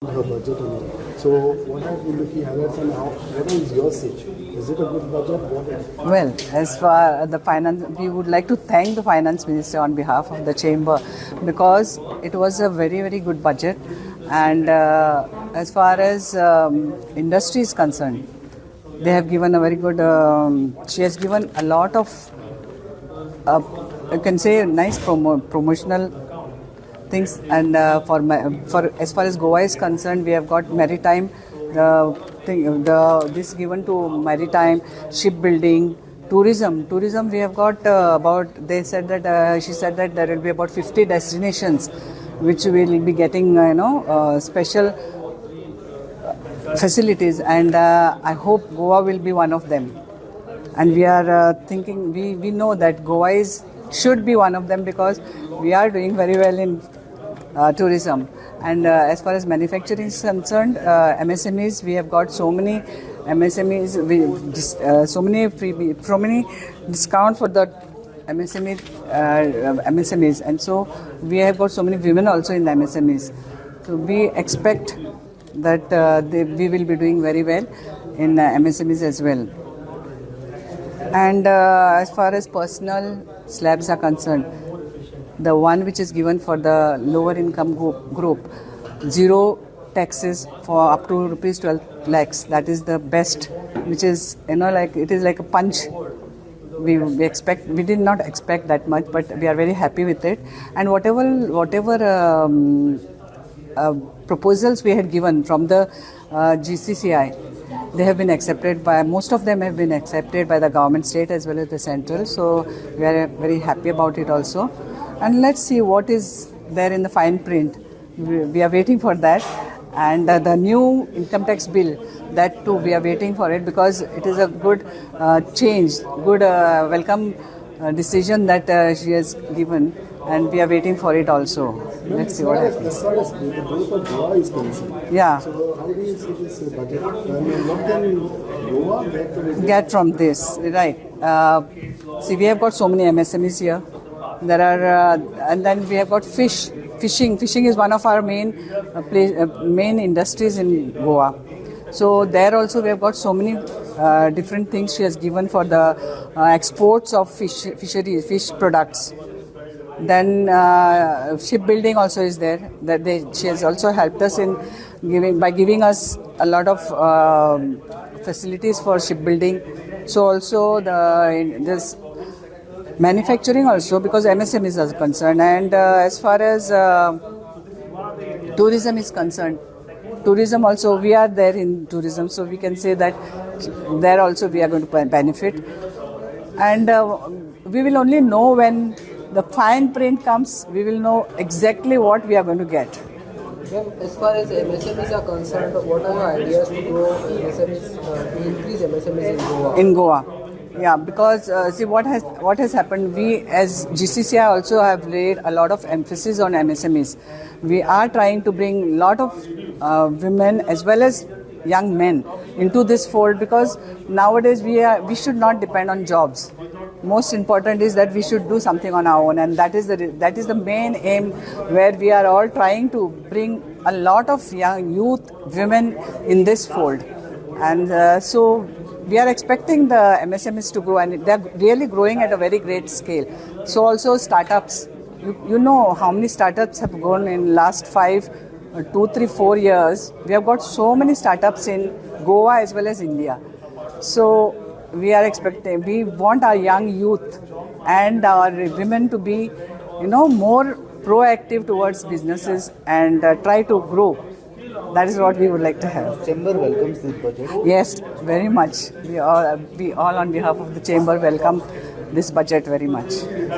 her budget in it. So what have been the key highlights and how, what is your say? Is it a good budget? What is it? Well, as far the finance, we would like to thank the finance minister on behalf of the chamber because it was a very, very good budget. And as far as industry is concerned, they have given a very good, she has given a lot of, you can say, nice promotional things. And for as far as Goa is concerned, we have got maritime, this given to maritime, shipbuilding, tourism. Tourism we have got about, they said that, she said that there will be about 50 destinations which will be getting, special facilities, and I hope Goa will be one of them. And we are thinking, we know that Goa should be one of them because we are doing very well in tourism. And as far as manufacturing is concerned, MSMEs, we have got so many MSMEs, so many discount for the MSMEs, and so we have got so many women also in the MSMEs. So we expect that we will be doing very well in MSMEs as well. And as far as personal slabs are concerned, the one which is given for the lower income group, zero taxes for up to rupees 12 lakhs. That is the best, which is, it is like a punch. We did not expect that much, but we are very happy with it. And whatever proposals we had given from the GCCI, they have been accepted by, most of them have been accepted by the government, state as well as the central. So we are very happy about it also. And let's see what is there in the fine print. We are waiting for that. And the new income tax bill, that too we are waiting for it because it is a good change, good welcome decision that she has given, and we are waiting for it also. Let's see what happens. As far as the growth of Goa is concerned, yeah. So how do you see this budget? I mean, what can Goa get from this? Right. See, we have got so many MSMEs here. There are, and then we have got fishing. Fishing is one of our main industries in Goa. So there also we have got so many different things she has given for the exports of fish products. Then shipbuilding also is there. She has also helped us in giving us a lot of facilities for shipbuilding. So also this manufacturing also, because MSMEs are concerned. And as far as tourism is concerned, tourism also, we are there in tourism, so we can say that there also we are going to benefit. And we will only know when the fine print comes, we will know exactly what we are going to get. As far as MSMEs are concerned, what are your ideas to grow MSMEs, to increase MSMEs in Goa? In Goa. Yeah, because see what has happened, we as GCCI also have laid a lot of emphasis on MSMEs. We are trying to bring a lot of women as well as young men into this fold, because nowadays we should not depend on jobs. Most important is that we should do something on our own, and that is the main aim, where we are all trying to bring a lot of young youth women in this fold. And so we are expecting the MSMEs to grow, and they are really growing at a very great scale. So also startups, you know how many startups have grown in last 2, 3, 4 years. We have got so many startups in Goa as well as India. So we are expecting, we want our young youth and our women to be, more proactive towards businesses and try to grow. That is what we would like to have. Chamber welcomes this budget. Yes, very much. We all on behalf of the chamber welcome this budget very much.